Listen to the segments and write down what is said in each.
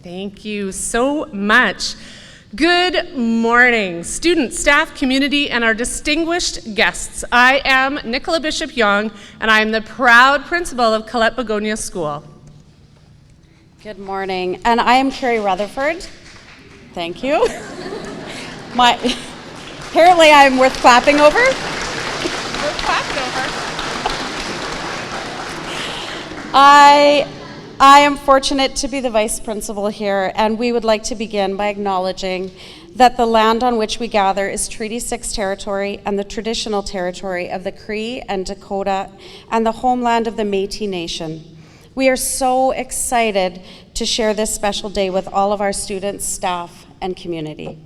Thank you so much. Good morning, students, staff, community, and our distinguished guests. I am Nicola Bishop-Young, and I am the proud principal of Colette Bourgonje School. Good morning, and I am Carrie Rutherford. Thank you. Apparently I'm worth clapping over. Worth clapping over. I am fortunate to be the vice principal here, and we would like to begin by acknowledging that the land on which we gather is Treaty 6 territory and the traditional territory of the Cree and Dakota and the homeland of the Métis Nation. We are so excited to share this special day with all of our students, staff, and community.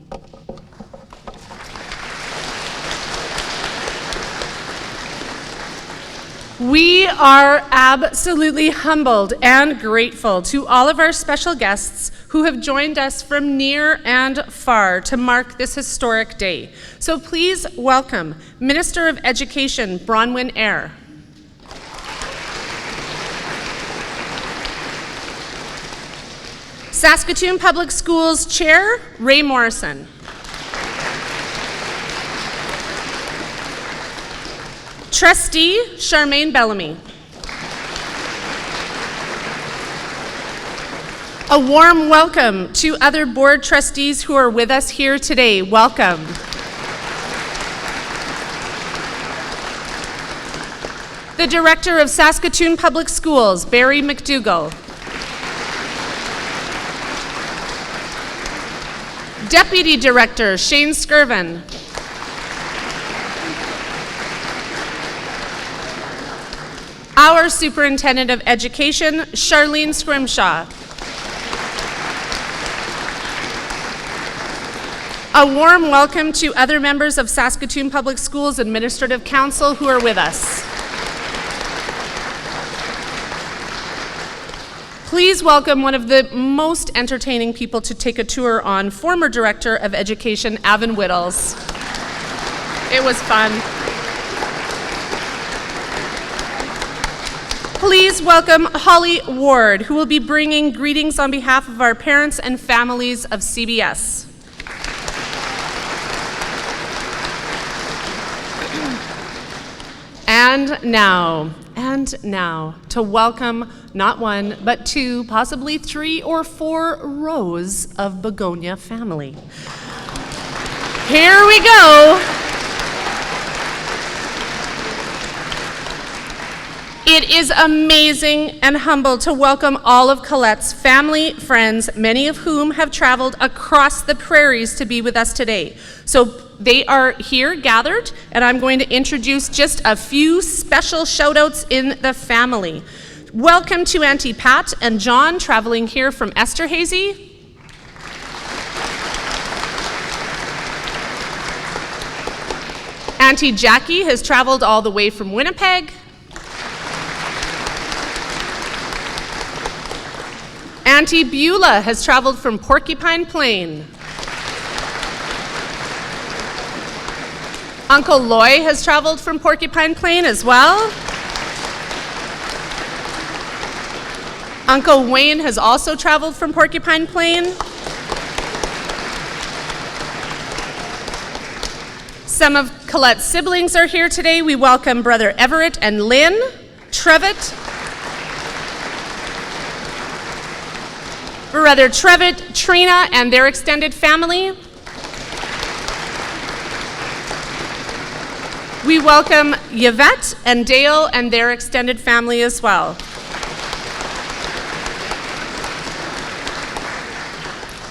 We are absolutely humbled and grateful to all of our special guests who have joined us from near and far to mark this historic day. So please welcome Minister of Education, Bronwyn Eyre. Saskatoon Public Schools Chair, Ray Morrison. Trustee, Charmaine Bellamy. A warm welcome to other board trustees who are with us here today. Welcome. The Director of Saskatoon Public Schools, Barry McDougall. Deputy Director, Shane Skirvin. Our Superintendent of Education, Charlene Scrimshaw. A warm welcome to other members of Saskatoon Public Schools Administrative Council who are with us. Please welcome one of the most entertaining people to take a tour on, former Director of Education, Avon Whittles. It was fun. Please welcome Holly Ward, who will be bringing greetings on behalf of our parents and families of CBS. And now, to welcome not one, but two, possibly 3 or 4 rows of Begonia family. Here we go. It is amazing and humble to welcome all of Colette's family, friends, many of whom have traveled across the prairies to be with us today. So they are here gathered, and I'm going to introduce just a few special shout-outs in the family. Welcome to Auntie Pat and John, traveling here from Esterhazy. Auntie Jackie has traveled all the way from Winnipeg. Auntie Beulah has traveled from Porcupine Plain. Uncle Loy has traveled from Porcupine Plain as well. Uncle Wayne has also traveled from Porcupine Plain. Some of Colette's siblings are here today. We welcome Brother Everett and Lynn, Trevitt, Brother Trevitt, Trina, and their extended family. We welcome Yvette and Dale and their extended family as well.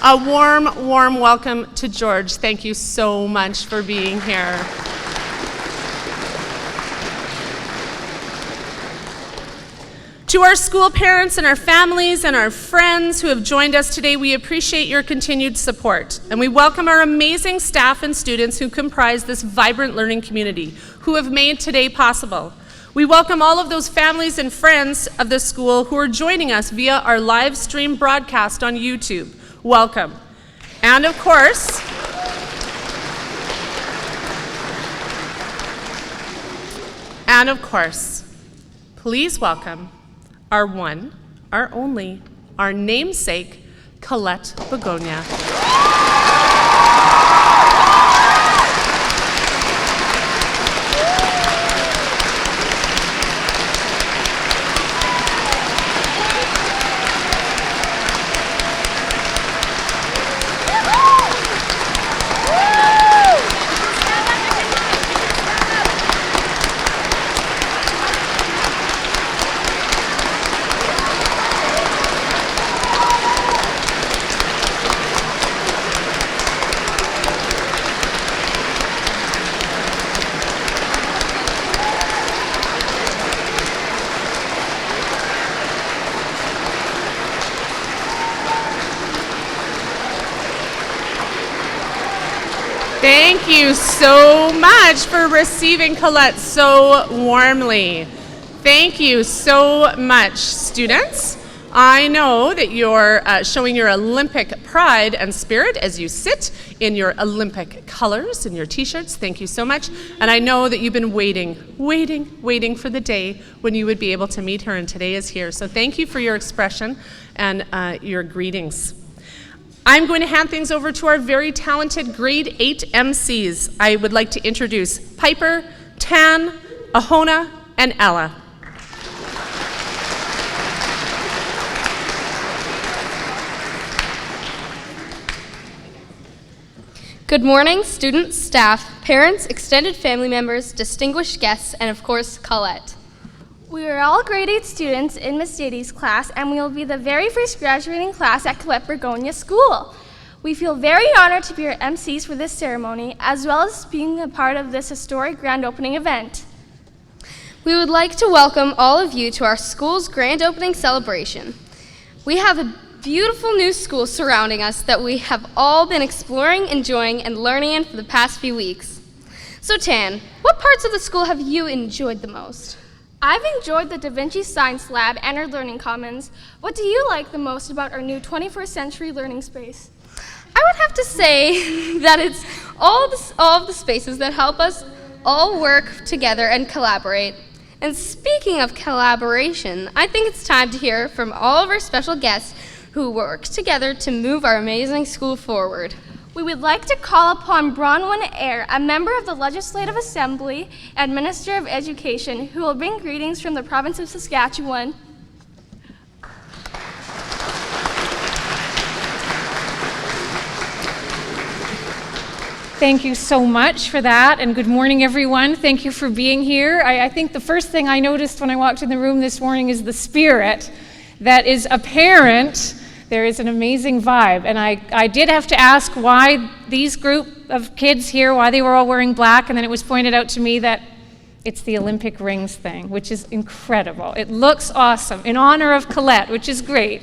A warm, warm welcome to George. Thank you so much for being here. To our school parents and our families and our friends who have joined us today, we appreciate your continued support. And we welcome our amazing staff and students who comprise this vibrant learning community, who have made today possible. We welcome all of those families and friends of the school who are joining us via our live stream broadcast on YouTube. Welcome. And of course, please welcome our one, our only, our namesake, Colette Bourgonje. Thank you so much for receiving Colette so warmly. Thank you so much, students. I know that you're showing your Olympic pride and spirit as you sit in your Olympic colors in your t-shirts. Thank you so much. And I know that you've been waiting for the day when you would be able to meet her, and today is here. So thank you for your expression and your greetings. I'm going to hand things over to our very talented grade 8 MCs. I would like to introduce Piper, Tan, Ahona, and Ella. Good morning, students, staff, parents, extended family members, distinguished guests, and of course, Colette. We are all grade 8 students in Miss Dadi's class, and we will be the very first graduating class at Colette Bourgonje School. We feel very honored to be your MCs for this ceremony, as well as being a part of this historic grand opening event. We would like to welcome all of you to our school's grand opening celebration. We have a beautiful new school surrounding us that we have all been exploring, enjoying, and learning in for the past few weeks. So Tan, what parts of the school have you enjoyed the most? I've enjoyed the Da Vinci Science Lab and our Learning Commons. What do you like the most about our new 21st century learning space? I would have to say that it's all of the spaces that help us all work together and collaborate. And speaking of collaboration, I think it's time to hear from all of our special guests who work together to move our amazing school forward. We would like to call upon Bronwyn Eyre, a member of the Legislative Assembly and Minister of Education, who will bring greetings from the province of Saskatchewan. Thank you so much for that, and good morning, everyone. Thank you for being here. I think the first thing I noticed when I walked in the room this morning is the spirit that is apparent. There is an amazing vibe, and I did have to ask why these group of kids here, why they were all wearing black, and then it was pointed out to me that it's the Olympic rings thing, which is incredible. It looks awesome, in honor of Colette, which is great.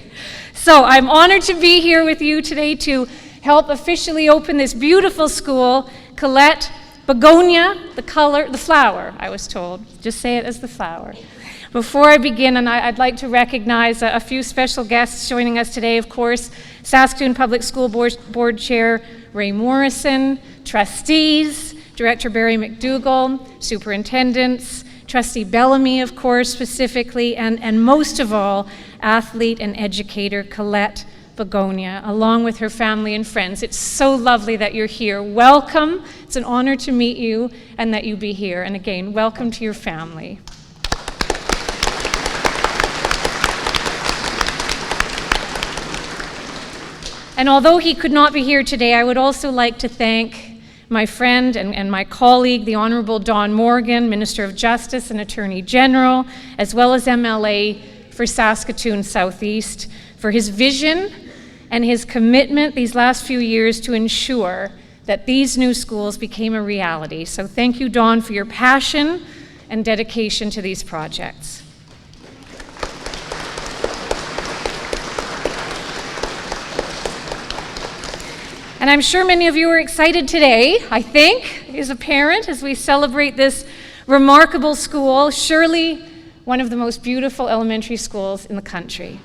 So I'm honored to be here with you today to help officially open this beautiful school, Colette Begonia, the flower, I was told. Just say it as the flower. Before I begin, and I'd like to recognize a few special guests joining us today, of course, Saskatoon Public School Board Chair Ray Morrison, trustees, Director Barry McDougall, superintendents, Trustee Bellamy, of course, specifically, and most of all, athlete and educator Colette Bourgonje, along with her family and friends. It's so lovely that you're here. Welcome. It's an honor to meet you and that you be here. And again, welcome to your family. And although he could not be here today, I would also like to thank my friend and my colleague, the Honorable Don Morgan, Minister of Justice and Attorney General, as well as MLA for Saskatoon Southeast, for his vision and his commitment these last few years to ensure that these new schools became a reality. So thank you, Don, for your passion and dedication to these projects. And I'm sure many of you are excited today, I think, as a parent, as we celebrate this remarkable school, surely one of the most beautiful elementary schools in the country.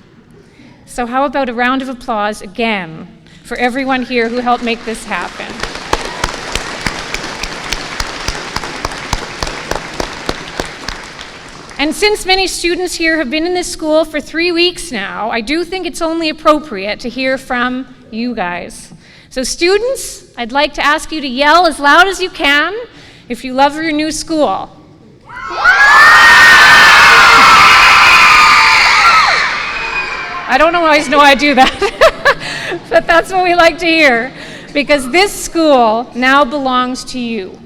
So how about a round of applause again for everyone here who helped make this happen. And since many students here have been in this school for 3 weeks now, I do think it's only appropriate to hear from you guys. So students, I'd like to ask you to yell as loud as you can if you love your new school. I don't always know I do that, but that's what we like to hear, because this school now belongs to you,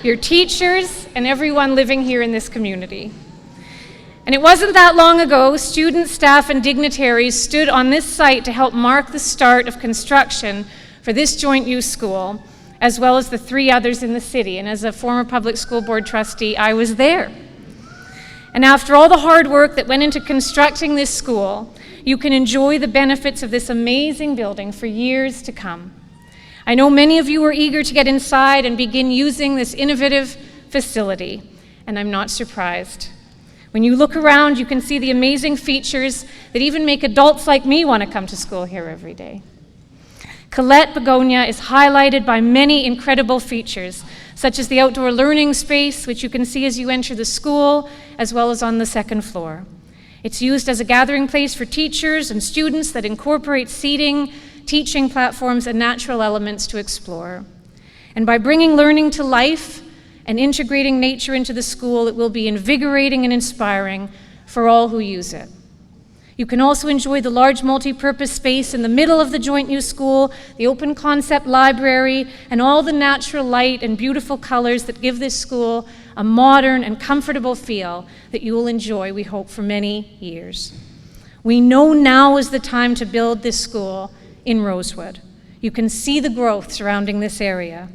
your teachers, and everyone living here in this community. And it wasn't that long ago, students, staff, and dignitaries stood on this site to help mark the start of construction for this joint use school, as well as the 3 others in the city. And as a former public school board trustee, I was there. And after all the hard work that went into constructing this school, you can enjoy the benefits of this amazing building for years to come. I know many of you are eager to get inside and begin using this innovative facility, and I'm not surprised. When you look around, you can see the amazing features that even make adults like me want to come to school here every day. Colette Bourgonje is highlighted by many incredible features, such as the outdoor learning space, which you can see as you enter the school, as well as on the 2nd floor. It's used as a gathering place for teachers and students that incorporate seating, teaching platforms, and natural elements to explore. And by bringing learning to life and integrating nature into the school, it will be invigorating and inspiring for all who use it. You can also enjoy the large multi-purpose space in the middle of the joint use school, the open concept library, and all the natural light and beautiful colors that give this school a modern and comfortable feel that you will enjoy, we hope, for many years. We know now is the time to build this school in Rosewood. You can see the growth surrounding this area.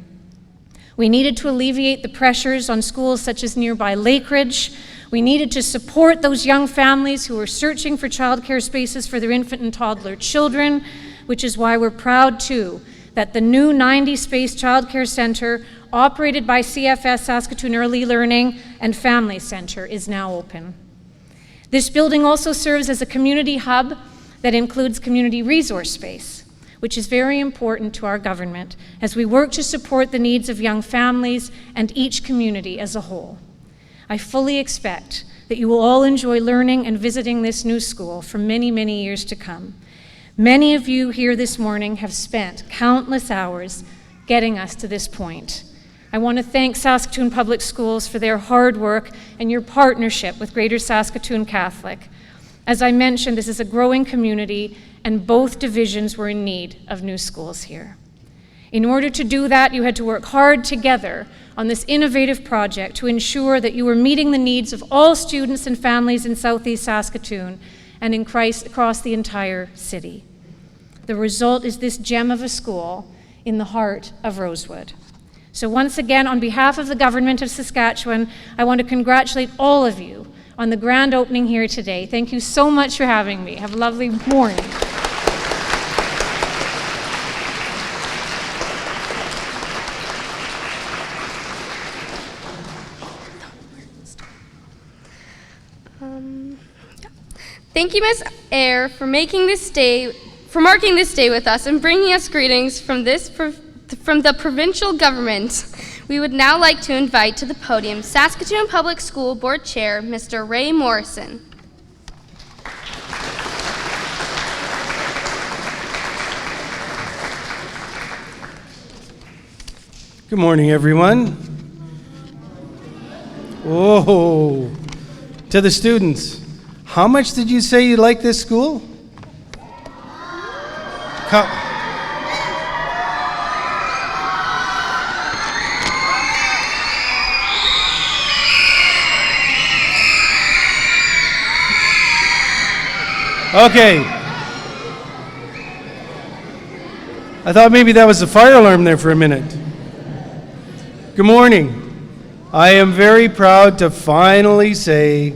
We needed to alleviate the pressures on schools such as nearby Lakeridge. We needed to support those young families who are searching for childcare spaces for their infant and toddler children, which is why we're proud, too, that the new 90-space childcare center operated by CFS Saskatoon Early Learning and Family Center is now open. This building also serves as a community hub that includes community resource space, which is very important to our government as we work to support the needs of young families and each community as a whole. I fully expect that you will all enjoy learning and visiting this new school for many, many years to come. Many of you here this morning have spent countless hours getting us to this point. I want to thank Saskatoon Public Schools for their hard work and your partnership with Greater Saskatoon Catholic. As I mentioned, this is a growing community, and both divisions were in need of new schools here. In order to do that, you had to work hard together on this innovative project to ensure that you were meeting the needs of all students and families in Southeast Saskatoon and across the entire city. The result is this gem of a school in the heart of Rosewood. So once again, on behalf of the Government of Saskatchewan, I want to congratulate all of you on the grand opening here today. Thank you so much for having me. Have a lovely morning. Thank you, Ms. Eyre, for marking this day with us and bringing us greetings from the provincial government. We would now like to invite to the podium Saskatoon Public School Board Chair, Mr. Ray Morrison. Good morning, everyone. Whoa. To the students, how much did you say you like this school? Okay. I thought maybe that was a fire alarm there for a minute. Good morning. I am very proud to finally say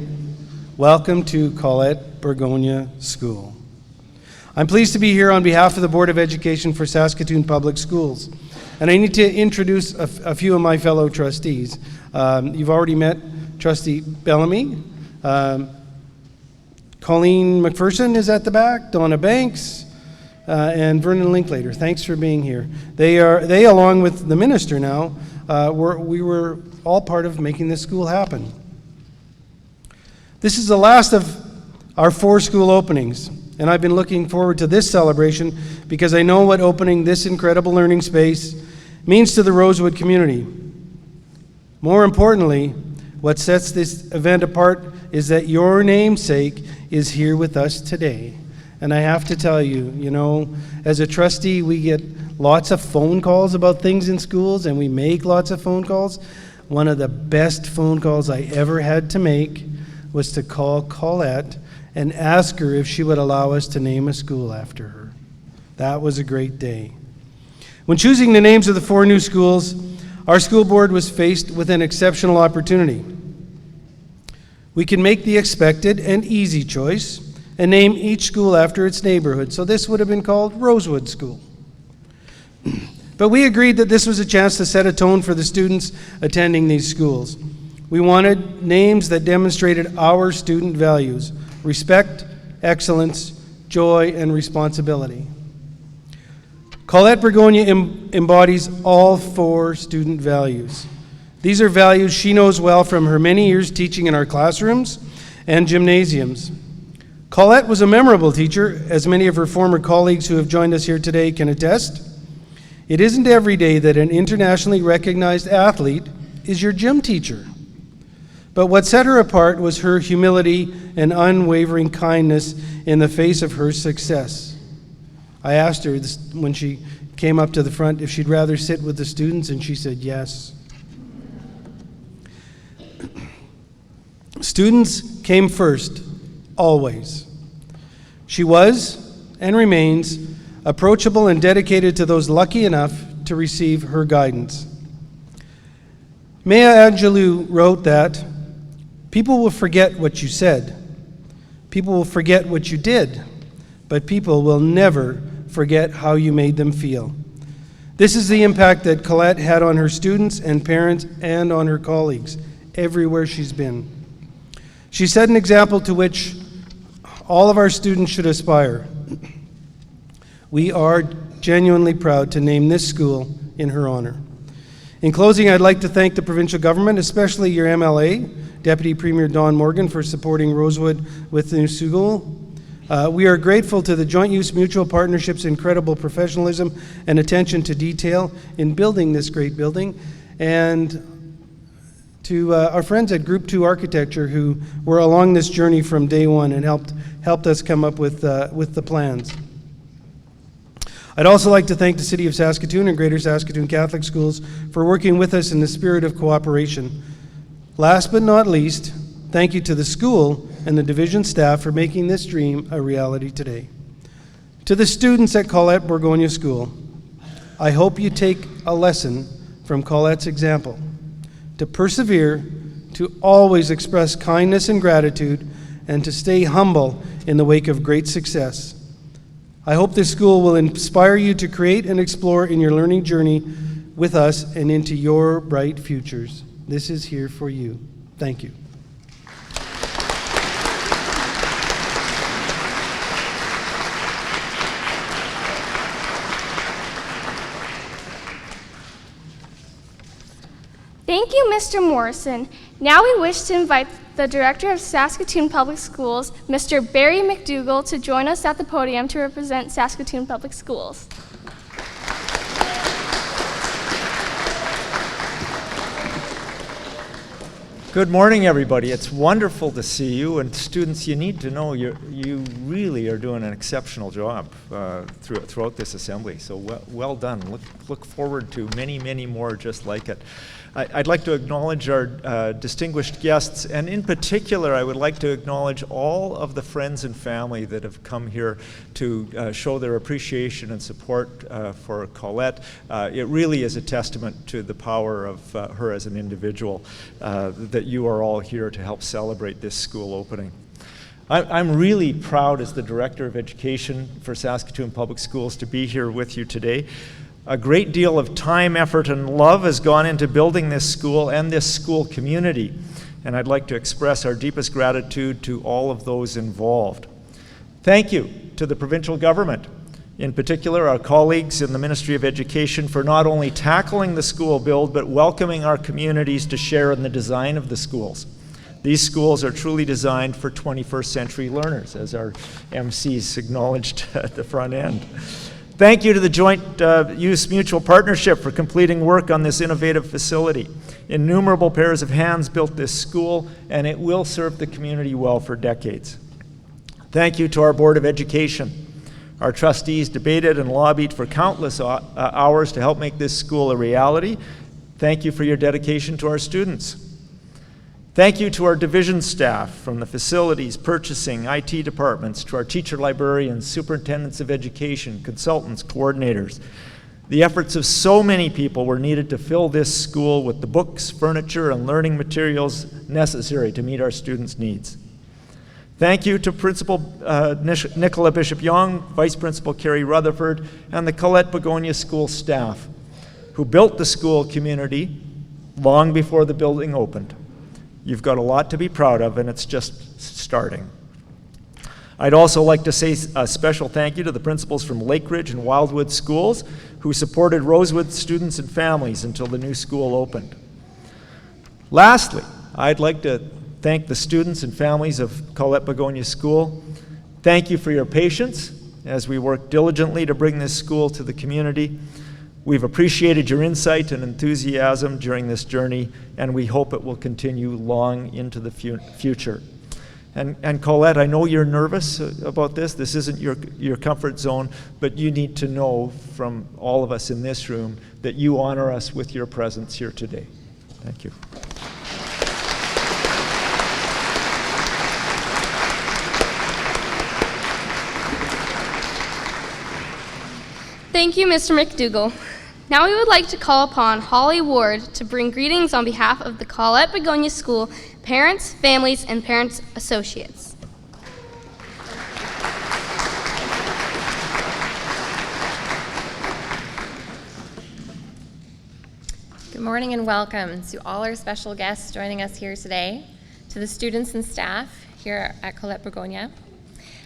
welcome to Colette Bourgonje School. I'm pleased to be here on behalf of the Board of Education for Saskatoon Public Schools. And I need to introduce a few of my fellow trustees. You've already met Trustee Bellamy. Colleen McPherson is at the back, Donna Banks, and Vernon Linklater. Thanks for being here. They along with the minister now, we were all part of making this school happen. This is the last of our 4 school openings, and I've been looking forward to this celebration because I know what opening this incredible learning space means to the Rosewood community. More importantly, what sets this event apart is that your namesake is here with us today. And I have to tell you, as a trustee, we get lots of phone calls about things in schools, and we make lots of phone calls. One of the best phone calls I ever had to make was to call Colette and ask her if she would allow us to name a school after her. That was a great day. When choosing the names of the 4 new schools, our school board was faced with an exceptional opportunity. We can make the expected and easy choice and name each school after its neighborhood. So this would have been called Rosewood School. But we agreed that this was a chance to set a tone for the students attending these schools. We wanted names that demonstrated our student values: respect, excellence, joy, and responsibility. Colette Bourgonje embodies all 4 student values. These are values she knows well from her many years teaching in our classrooms and gymnasiums. Colette was a memorable teacher, as many of her former colleagues who have joined us here today can attest. It isn't every day that an internationally recognized athlete is your gym teacher. But what set her apart was her humility and unwavering kindness in the face of her success. I asked her when she came up to the front if she'd rather sit with the students, and she said yes. Students came first, always. She was, and remains, approachable and dedicated to those lucky enough to receive her guidance. Maya Angelou wrote that, "People will forget what you said. People will forget what you did, but people will never forget how you made them feel." This is the impact that Colette had on her students and parents and on her colleagues everywhere she's been. She set an example to which all of our students should aspire. We are genuinely proud to name this school in her honor. In closing, I'd like to thank the provincial government, especially your MLA, Deputy Premier Don Morgan, for supporting Rosewood with the new school. We are grateful to the Joint Use Mutual Partnership's incredible professionalism and attention to detail in building this great building, and to our friends at Group 2 Architecture who were along this journey from day one and helped us come up with the plans. I'd also like to thank the City of Saskatoon and Greater Saskatoon Catholic Schools for working with us in the spirit of cooperation. Last but not least, thank you to the school and the division staff for making this dream a reality today. To the students at Colette Bourgonje School, I hope you take a lesson from Colette's example, to persevere, to always express kindness and gratitude, and to stay humble in the wake of great success. I hope this school will inspire you to create and explore in your learning journey with us and into your bright futures. This is here for you. Thank you. Thank you, Mr. Morrison. Now we wish to invite the Director of Saskatoon Public Schools, Mr. Barry McDougall, to join us at the podium to represent Saskatoon Public Schools. Good morning, everybody. It's wonderful to see you, and students, you need to know you really are doing an exceptional job throughout this assembly. So well done. Look forward to many, many more just like it. I'd like to acknowledge our distinguished guests, and in particular, I would like to acknowledge all of the friends and family that have come here to show their appreciation and support for Colette. It really is a testament to the power of her as an individual that you are all here to help celebrate this school opening. I'm really proud as the Director of Education for Saskatoon Public Schools to be here with you today. A great deal of time, effort, and love has gone into building this school and this school community, and I'd like to express our deepest gratitude to all of those involved. Thank you to the provincial government, in particular our colleagues in the Ministry of Education, for not only tackling the school build, but welcoming our communities to share in the design of the schools. These schools are truly designed for 21st century learners, as our emcees acknowledged at the front end. Thank you to the Joint Use Mutual Partnership for completing work on this innovative facility. Innumerable pairs of hands built this school, and it will serve the community well for decades. Thank you to our Board of Education. Our trustees debated and lobbied for countless hours to help make this school a reality. Thank you for your dedication to our students. Thank you to our division staff, from the facilities, purchasing, IT departments, to our teacher librarians, superintendents of education, consultants, coordinators. The efforts of so many people were needed to fill this school with the books, furniture, and learning materials necessary to meet our students' needs. Thank you to Principal Nicola Bishop-Young, Vice Principal Carrie Rutherford, and the Colette Bourgonje school staff, who built the school community long before the building opened. You've got a lot to be proud of, and it's just starting. I'd also like to say a special thank you to the principals from Lake Ridge and Wildwood schools who supported Rosewood students and families until the new school opened. Lastly, I'd like to thank the students and families of Colette Bourgonje School. Thank you for your patience as we work diligently to bring this school to the community. We've appreciated your insight and enthusiasm during this journey, and we hope it will continue long into the future. And Colette, I know you're nervous about this. This isn't your comfort zone, but you need to know from all of us in this room that you honor us with your presence here today. Thank you. Thank you, Mr. McDougall. Now we would like to call upon Holly Ward to bring greetings on behalf of the Colette Bourgonje School parents, families, and parents associates. Good morning and welcome to all our special guests joining us here today, to the students and staff here at Colette Bourgonje,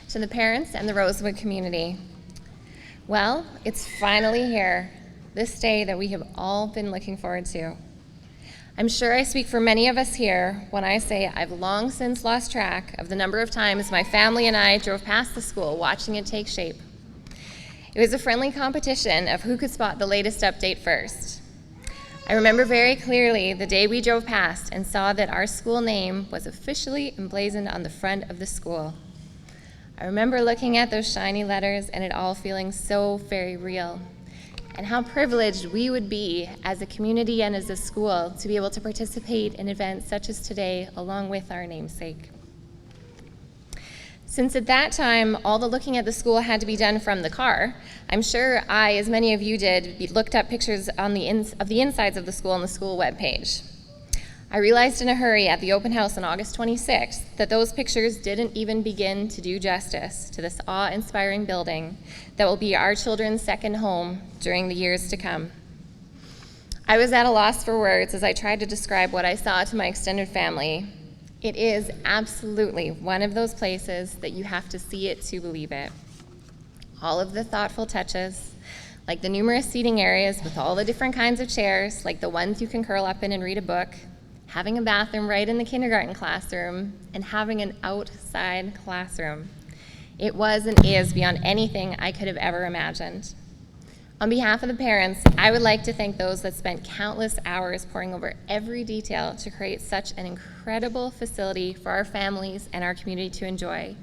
to the parents and the Rosewood community. Well, it's finally here, this day that we have all been looking forward to. I'm sure I speak for many of us here when I say I've long since lost track of the number of times my family and I drove past the school watching it take shape. It was a friendly competition of who could spot the latest update first. I remember very clearly the day we drove past and saw that our school name was officially emblazoned on the front of the school. I remember looking at those shiny letters and it all feeling so very real, and how privileged we would be as a community and as a school to be able to participate in events such as today along with our namesake. Since at that time, all the looking at the school had to be done from the car, I'm sure I, as many of you did, looked up pictures on the insides of the school on the school webpage. I realized in a hurry at the open house on August 26th that those pictures didn't even begin to do justice to this awe-inspiring building that will be our children's second home during the years to come. I was at a loss for words as I tried to describe what I saw to my extended family. It is absolutely one of those places that you have to see it to believe it. All of the thoughtful touches, like the numerous seating areas with all the different kinds of chairs, like the ones you can curl up in and read a book, having a bathroom right in the kindergarten classroom, and having an outside classroom. It was and is beyond anything I could have ever imagined. On behalf of the parents, I would like to thank those that spent countless hours poring over every detail to create such an incredible facility for our families and our community to enjoy.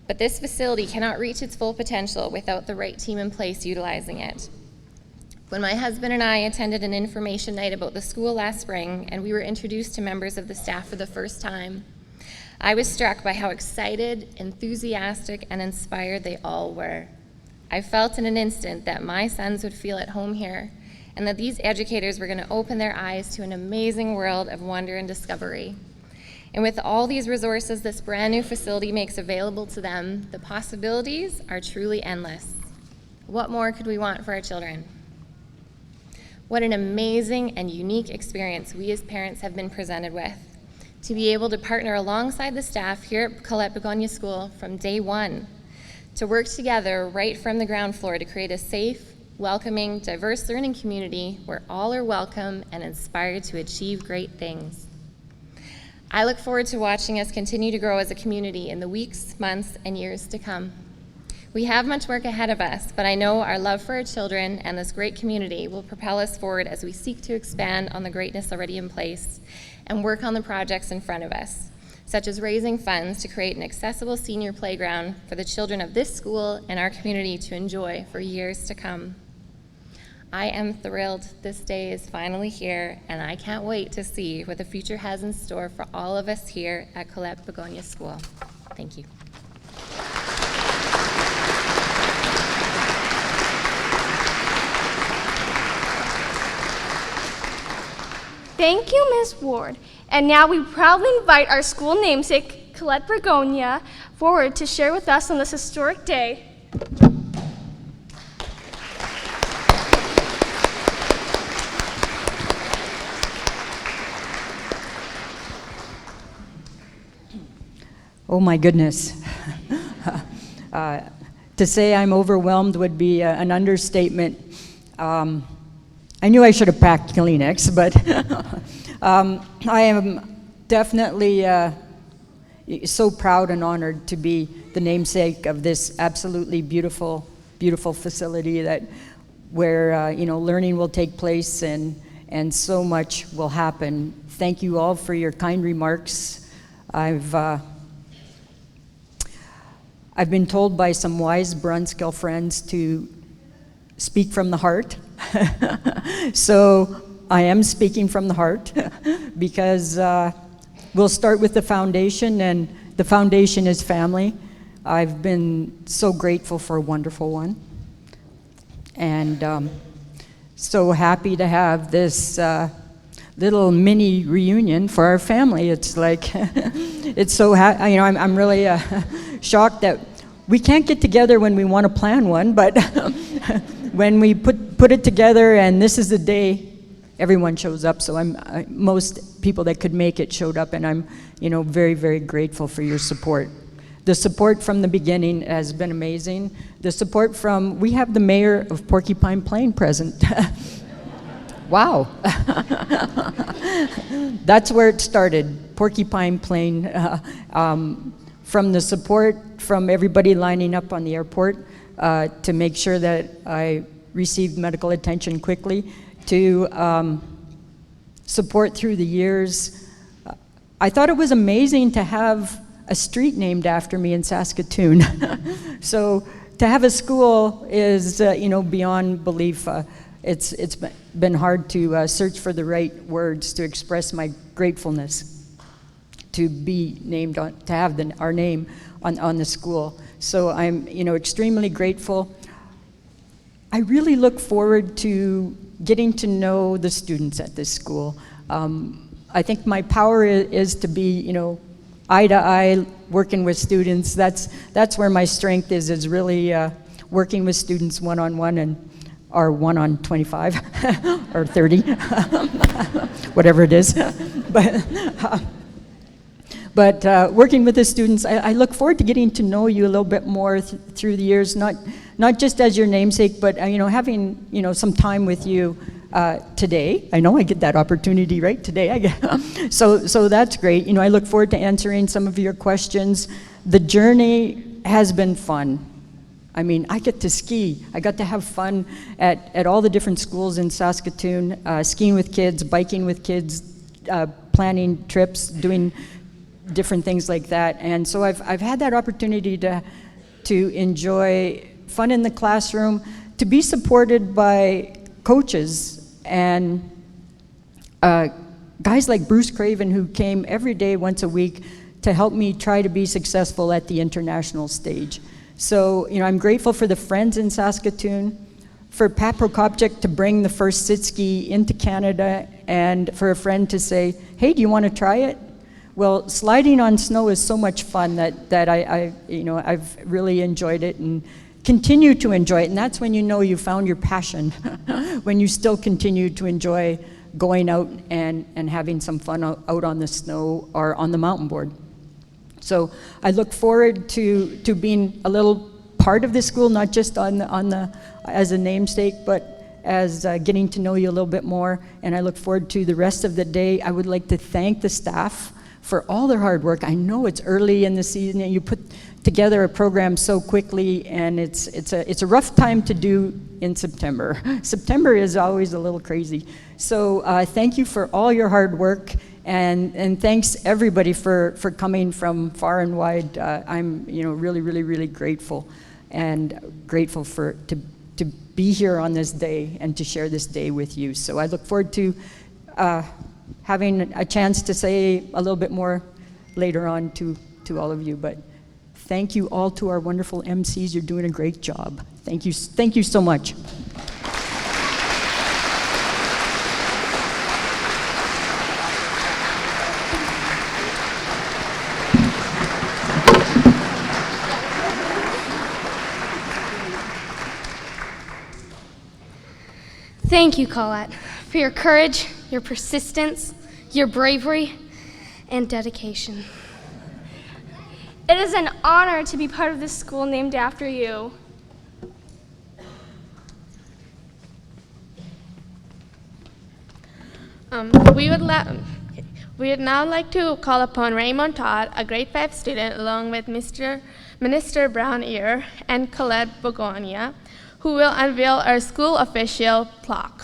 But this facility cannot reach its full potential without the right team in place utilizing it. When my husband and I attended an information night about the school last spring and we were introduced to members of the staff for the first time, I was struck by how excited, enthusiastic, and inspired they all were. I felt in an instant that my sons would feel at home here and that these educators were going to open their eyes to an amazing world of wonder and discovery. And with all these resources this brand new facility makes available to them, the possibilities are truly endless. What more could we want for our children? What an amazing and unique experience we as parents have been presented with, to be able to partner alongside the staff here at Colette Bourgonje School from day one, to work together right from the ground floor to create a safe, welcoming, diverse learning community where all are welcome and inspired to achieve great things. I look forward to watching us continue to grow as a community in the weeks, months, and years to come. We have much work ahead of us, but I know our love for our children and this great community will propel us forward as we seek to expand on the greatness already in place and work on the projects in front of us, such as raising funds to create an accessible senior playground for the children of this school and our community to enjoy for years to come. I am thrilled this day is finally here, and I can't wait to see what the future has in store for all of us here at Colette Bourgonje School. Thank you. Thank you, Ms. Ward. And now we proudly invite our school namesake, Colette Bourgonje, forward to share with us on this historic day. Oh my goodness. To say I'm overwhelmed would be an understatement. I knew I should have packed Kleenex, but I am definitely so proud and honored to be the namesake of this absolutely beautiful, beautiful facility where learning will take place and so much will happen. Thank you all for your kind remarks. I've been told by some wise Brunskill friends to speak from the heart. So I am speaking from the heart because we'll start with the foundation, and the foundation is family. I've been so grateful for a wonderful one, and so happy to have this little mini reunion for our family. It's like, it's so, I'm really shocked that we can't get together when we want to plan one, but when we put it together and this is the day, everyone shows up. So most people that could make it showed up, and I'm very, very grateful for your support. The support from the beginning has been amazing. The support we have the mayor of Porcupine Plain present. Wow. That's where it started, Porcupine Plain. From the support from everybody lining up on the airport to make sure that I received medical attention quickly, to support through the years. I thought it was amazing to have a street named after me in Saskatoon. So to have a school is, beyond belief. It's been hard to search for the right words to express my gratefulness to be named to have our name on the school. So I'm, extremely grateful. I really look forward to getting to know the students at this school. I think my power is to be, eye to eye, working with students. That's where my strength is really working with students one-on-one or 1-on-25 or 30, whatever it is. But working with the students, I look forward to getting to know you a little bit more through the years, not just as your namesake, but having some time with you today. I know I get that opportunity right today. So that's great. I look forward to answering some of your questions. The journey has been fun. I get to ski. I got to have fun at all the different schools in Saskatoon, skiing with kids, biking with kids, planning trips, doing different things like that. And so I've had that opportunity to enjoy fun in the classroom, to be supported by coaches and guys like Bruce Craven, who came every day once a week to help me try to be successful at the international stage. So, I'm grateful for the friends in Saskatoon, for Pat Prokopchuk to bring the first sit ski into Canada, and for a friend to say, hey, do you want to try it? Well, sliding on snow is so much fun that I've really enjoyed it and continue to enjoy it. And that's when you found your passion, when you still continue to enjoy going out and having some fun out on the snow or on the mountain board. So I look forward to being a little part of this school, not just as a namesake, but as getting to know you a little bit more. And I look forward to the rest of the day. I would like to thank the staff for all their hard work. I know it's early in the season and you put together a program so quickly, and it's a rough time to do in September. September is always a little crazy. So thank you for all your hard work, and thanks everybody for coming from far and wide. I'm really grateful, and grateful to be here on this day and to share this day with you. So I look forward to having a chance to say a little bit more later on to all of you. But thank you all to our wonderful MCs. You're doing a great job. Thank you so much. Thank you, Colette, for your courage, your persistence, your bravery, and dedication. It is an honor to be part of this school named after you. We would now like to call upon Raymond Todd, a grade 5 student, along with Minister Brown Ear and Colette Bourgonje, who will unveil our school official plaque.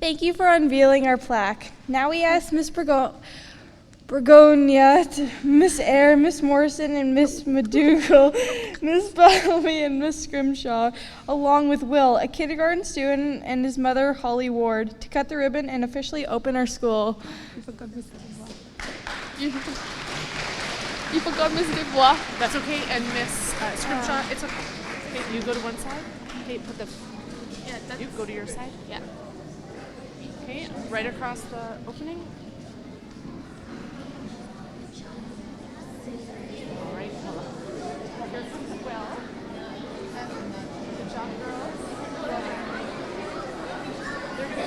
Thank you for unveiling our plaque. Now we ask Ms. Begonia, Miss Eyre, Miss Morrison, and Miss McDougall, Miss Bellamy, and Miss Scrimshaw, along with Will, a kindergarten student, and his mother, Holly Ward, to cut the ribbon and officially open our school. You forgot Miss Dubois. That's okay, and Miss Scrimshaw. It's okay. Okay, you go to one side. Okay, put the. Yeah, you go to your side. Yeah. Okay, right across the opening. All right, hold on. Here comes Will. Good job, girls. There we go.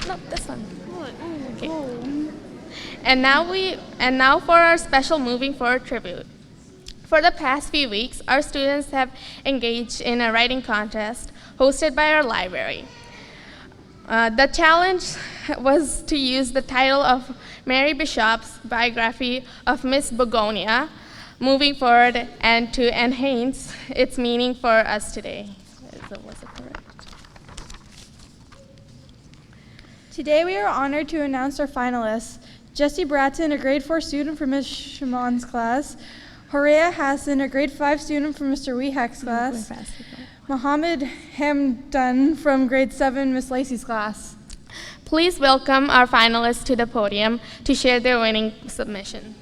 No, this one. Okay. And now for our special moving forward tribute. For the past few weeks, our students have engaged in a writing contest hosted by our library. The challenge was to use the title of Mary Bishop's biography of Miss Begonia, moving forward, and to enhance its meaning for us today. Was it correct? Today we are honored to announce our finalists. Jessie Bratton, a grade 4 student from Ms. Shamon's class. Horea Hassan, a grade 5 student from Mr. Wehack's class. Mohammed Hamdan from grade 7, Ms. Lacey's class. Please welcome our finalists to the podium to share their winning submission.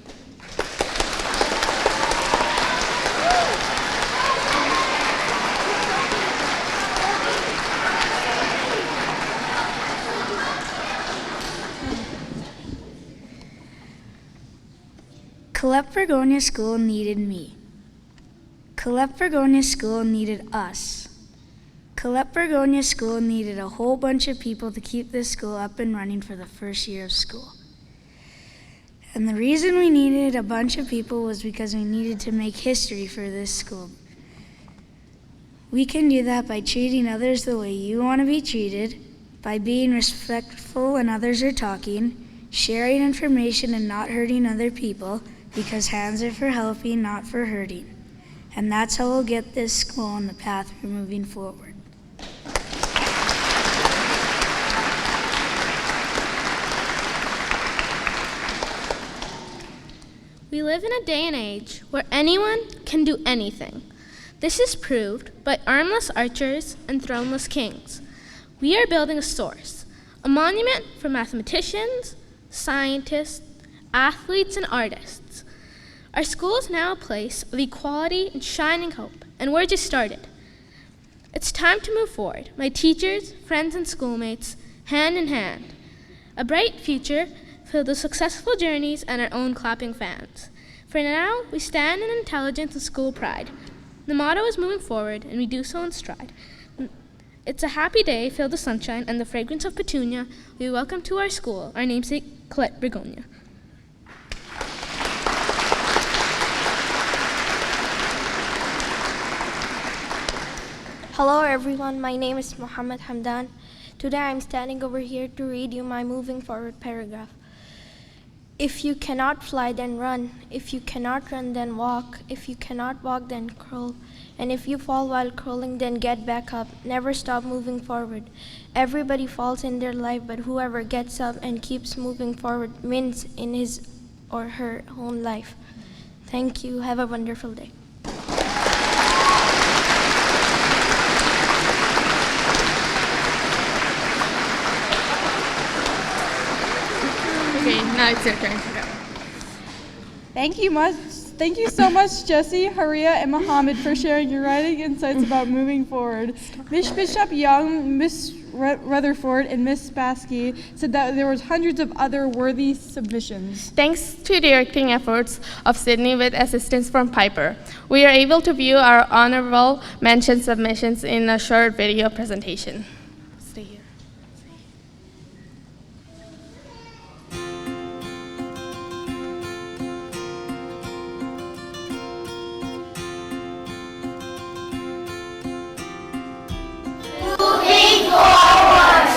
Colette Bourgonje School needed me. Colette Bourgonje School needed us. Colette Bourgonje School needed a whole bunch of people to keep this school up and running for the first year of school. And the reason we needed a bunch of people was because we needed to make history for this school. We can do that by treating others the way you want to be treated, by being respectful when others are talking, sharing information and not hurting other people, because hands are for helping, not for hurting. And that's how we'll get this school on the path we're moving forward. We live in a day and age where anyone can do anything. This is proved by armless archers and throneless kings. We are building a source, a monument for mathematicians, scientists, athletes, and artists. Our school is now a place of equality and shining hope, and we're just started. It's time to move forward, my teachers, friends, and schoolmates, hand in hand. A bright future filled with successful journeys and our own clapping fans. For now, we stand in intelligence and school pride. The motto is moving forward, and we do so in stride. It's a happy day filled with sunshine and the fragrance of petunia. We welcome to our school our namesake, Colette Bourgonje. Hello everyone, my name is Mohammed Hamdan. Today I'm standing over here to read you my moving forward paragraph. If you cannot fly, then run. If you cannot run, then walk. If you cannot walk, then crawl. And if you fall while crawling, then get back up. Never stop moving forward. Everybody falls in their life, but whoever gets up and keeps moving forward wins in his or her own life. Thank you. Have a wonderful day. Okay, now it's your turn to go. Thank you so much, Jesse, Haria, and Mohammed for sharing your writing insights about moving forward. Miss Bishop Young, Miss Rutherford, and Miss Spassky said that there was hundreds of other worthy submissions. Thanks to directing efforts of Sydney with assistance from Piper, we are able to view our honorable mention submissions in a short video presentation. Stay here. Moving forward.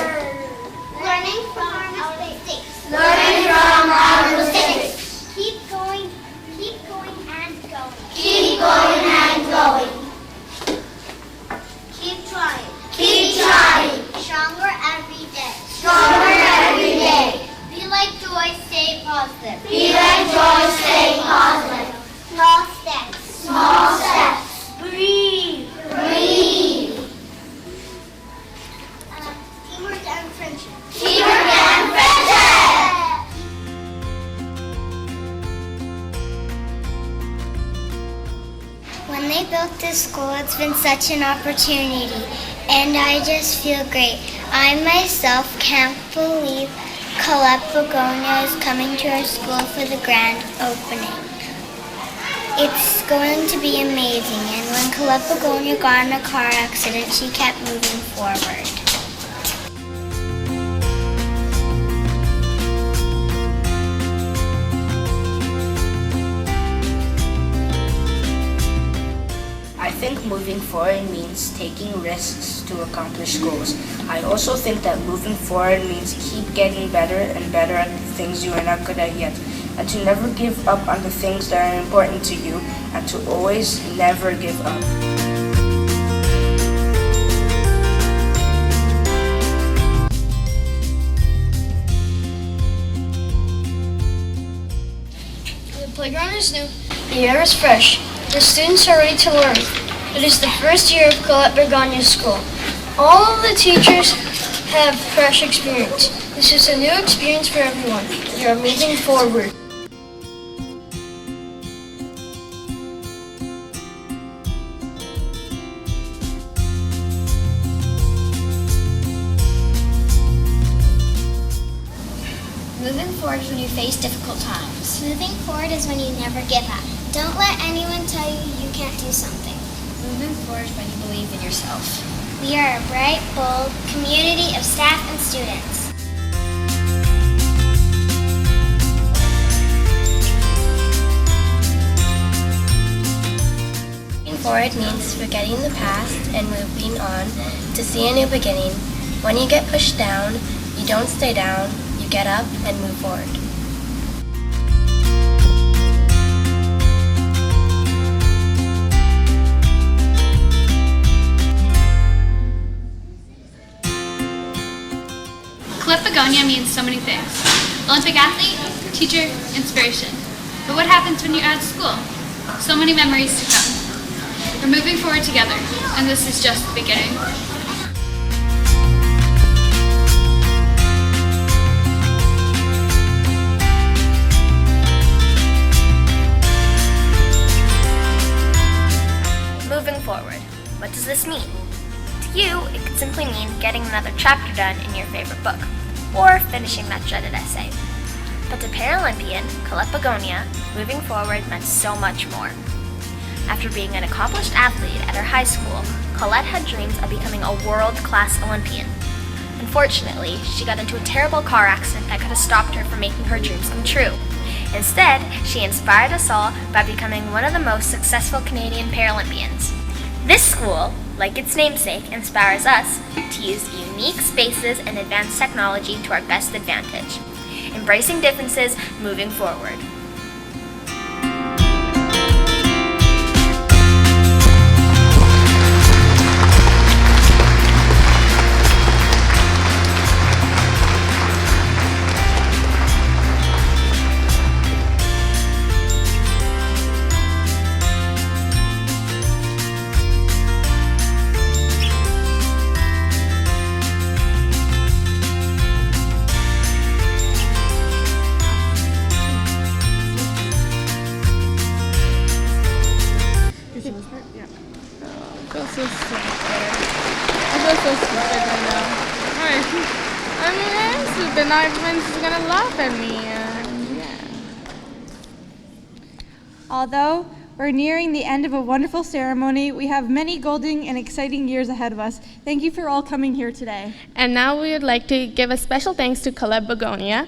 Learning from our mistakes. Learning from our mistakes. Keep going and going. Keep going and going. Keep trying. Keep trying. Stronger every day. Stronger every day. Be like joy, stay positive. Be like joy, stay positive. Small steps. Small steps. Breathe. Breathe. Teamwork and friendship. Teamwork and friendship. When they built this school, it's been such an opportunity, and I just feel great. I myself can't believe Colette Bourgonje is coming to our school for the grand opening. It's going to be amazing, and when Colette Bourgonje got in a car accident, she kept moving forward. I think moving forward means taking risks to accomplish goals. I also think that moving forward means keep getting better and better at the things you are not good at yet, and to never give up on the things that are important to you, and to always never give up. The playground is new, the air is fresh, the students are ready to learn. It is the first year of Colette Bourgonje School. All of the teachers have fresh experience. This is a new experience for everyone. We are moving forward. Moving forward forward when you face difficult times. Moving forward is when you never give up. Don't let anyone tell you you can't do something. Moving forward is when you believe in yourself. We are a bright, bold community of staff and students. Moving forward means forgetting the past and moving on to see a new beginning. When you get pushed down, you don't stay down, you get up and move forward. Colette Bourgonje means so many things. Olympic athlete, teacher, inspiration. But what happens when you add school? So many memories to come. We're moving forward together, and this is just the beginning. Moving forward. What does this mean? To you, it could simply mean getting another chapter done in your favorite book, or finishing that dreaded essay. But to Paralympian Colette Bourgonje, moving forward meant so much more. After being an accomplished athlete at her high school, Colette had dreams of becoming a world-class Olympian. Unfortunately, she got into a terrible car accident that could have stopped her from making her dreams come true. Instead, she inspired us all by becoming one of the most successful Canadian Paralympians. This school, like its namesake, inspires us to use unique spaces and advanced technology to our best advantage, embracing differences, moving forward. Now everyone's gonna laugh at me. Although we're nearing the end of a wonderful ceremony, we have many golden and exciting years ahead of us. Thank you for all coming here today. And now we would like to give a special thanks to Colette Bourgonje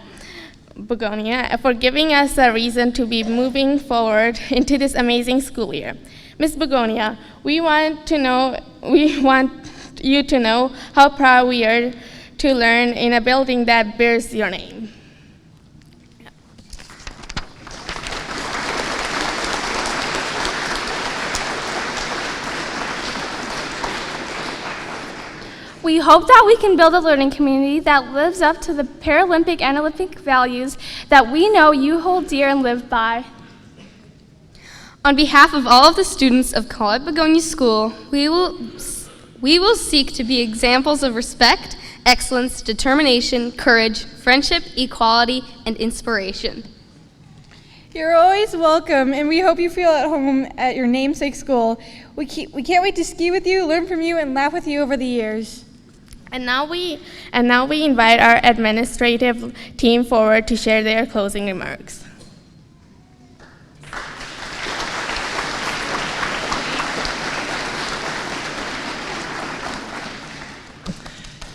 for giving us a reason to be moving forward into this amazing school year. Ms. Begonia, we want you to know how proud we are to learn in a building that bears your name. We hope that we can build a learning community that lives up to the Paralympic and Olympic values that we know you hold dear and live by. On behalf of all of the students of Colette Bourgonje School, we will seek to be examples of respect, excellence, determination, courage, friendship, equality, and inspiration. You're always welcome, and we hope you feel at home at your namesake school. We can't wait to ski with you, learn from you, and laugh with you over the years. And now we invite our administrative team forward to share their closing remarks.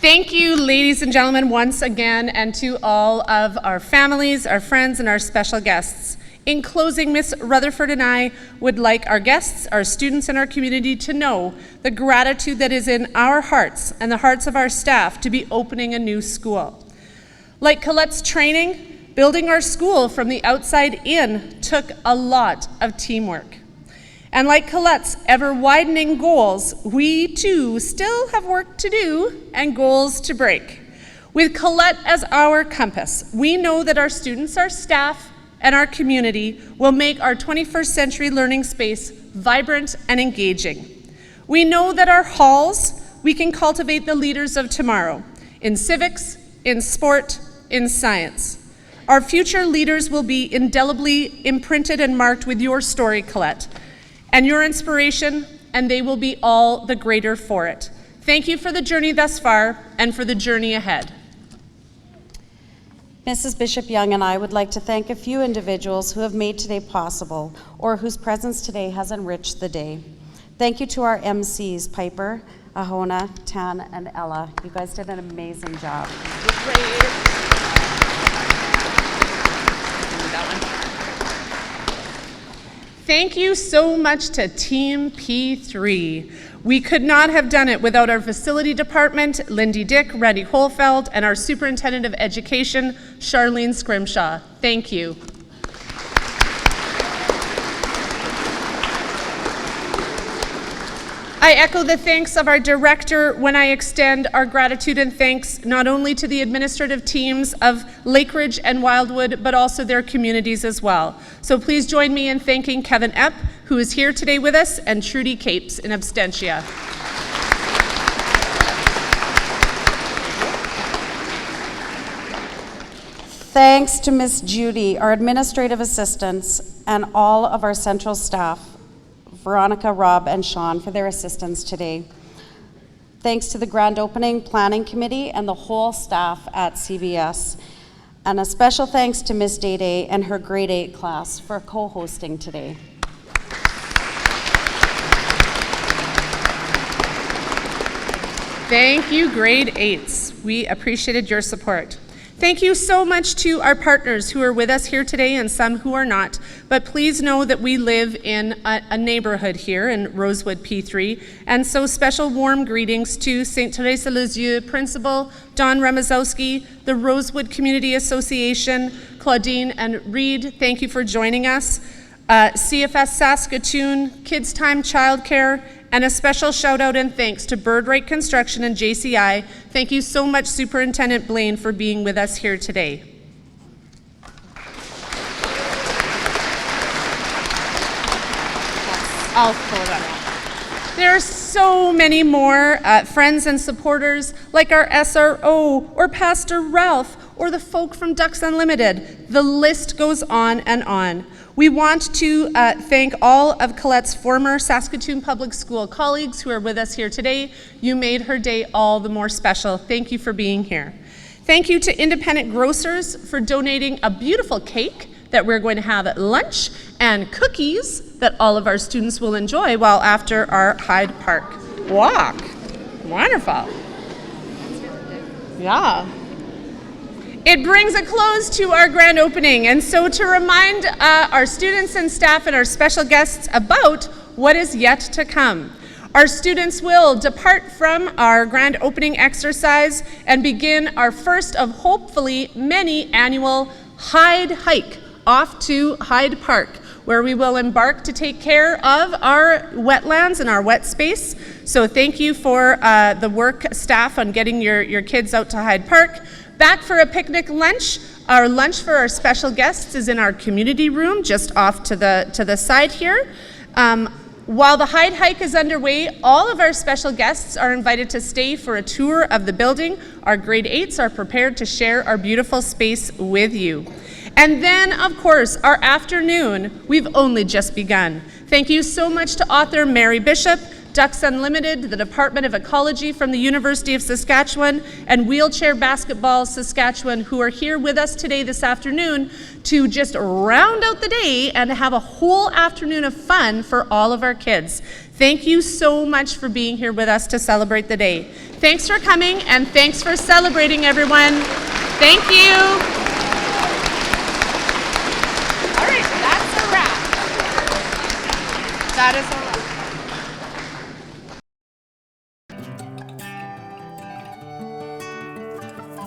Thank you, ladies and gentlemen, once again, and to all of our families, our friends, and our special guests. In closing, Ms. Rutherford and I would like our guests, our students, and our community to know the gratitude that is in our hearts and the hearts of our staff to be opening a new school. Like Colette's training, building our school from the outside in took a lot of teamwork. And like Colette's ever-widening goals, we too still have work to do and goals to break. With Colette as our compass, we know that our students, our staff, and our community will make our 21st century learning space vibrant and engaging. We know that our halls, we can cultivate the leaders of tomorrow in civics, in sport, in science. Our future leaders will be indelibly imprinted and marked with your story, Colette, and your inspiration, and they will be all the greater for it. Thank you for the journey thus far and for the journey ahead. Mrs. Bishop Young and I would like to thank a few individuals who have made today possible or whose presence today has enriched the day. Thank you to our MCs, Piper, Ahona, Tan, and Ella. You guys did an amazing job. Thank you so much to Team P3. We could not have done it without our facility department, Lindy Dick, Randy Holfeld, and our superintendent of education, Charlene Scrimshaw. Thank you. I echo the thanks of our director when I extend our gratitude and thanks not only to the administrative teams of Lakeridge and Wildwood, but also their communities as well. So please join me in thanking Kevin Epp, who is here today with us, and Trudy Capes in absentia. Thanks to Miss Judy, our administrative assistants, and all of our central staff, Veronica, Rob, and Sean, for their assistance today. Thanks to the Grand Opening Planning Committee and the whole staff at CBS. And a special thanks to Miss Day Day and her grade 8 class for co-hosting today. Thank you, grade 8s. We appreciated your support. Thank you so much to our partners who are with us here today and some who are not, but please know that we live in a neighborhood here in Rosewood P3, and so special warm greetings to St. Therese Lisieux Principal Don Remazowski, the Rosewood Community Association, Claudine and Reed, thank you for joining us, CFS Saskatoon, Kids Time Childcare, and a special shout out and thanks to Birdright Construction and JCI. Thank you so much, Superintendent Blaine, for being with us here today. I'll pull it up. There are so many more friends and supporters like our SRO or Pastor Ralph or the folk from Ducks Unlimited. The list goes on and on. We want to thank all of Colette's former Saskatoon Public School colleagues who are with us here today. You made her day all the more special. Thank you for being here. Thank you to Independent Grocers for donating a beautiful cake that we're going to have at lunch and cookies that all of our students will enjoy while after our Hyde Park walk. Wonderful. Yeah. It brings a close to our grand opening, and so to remind our students and staff and our special guests about what is yet to come. Our students will depart from our grand opening exercise and begin our first of hopefully many annual Hyde Hike off to Hyde Park, where we will embark to take care of our wetlands and our wet space. So thank you for the work staff on getting your kids out to Hyde Park. Back for a picnic lunch. Our lunch for our special guests is in our community room, just off to the side here. While the Hyde Hike is underway, all of our special guests are invited to stay for a tour of the building. Our grade 8s are prepared to share our beautiful space with you. And then, of course, our afternoon, we've only just begun. Thank you so much to author Mary Bishop, Ducks Unlimited, the Department of Ecology from the University of Saskatchewan, and Wheelchair Basketball Saskatchewan, who are here with us today this afternoon to just round out the day and have a whole afternoon of fun for all of our kids. Thank you so much for being here with us to celebrate the day. Thanks for coming, and thanks for celebrating, everyone. Thank you. All right, that's a wrap. That is a wrap.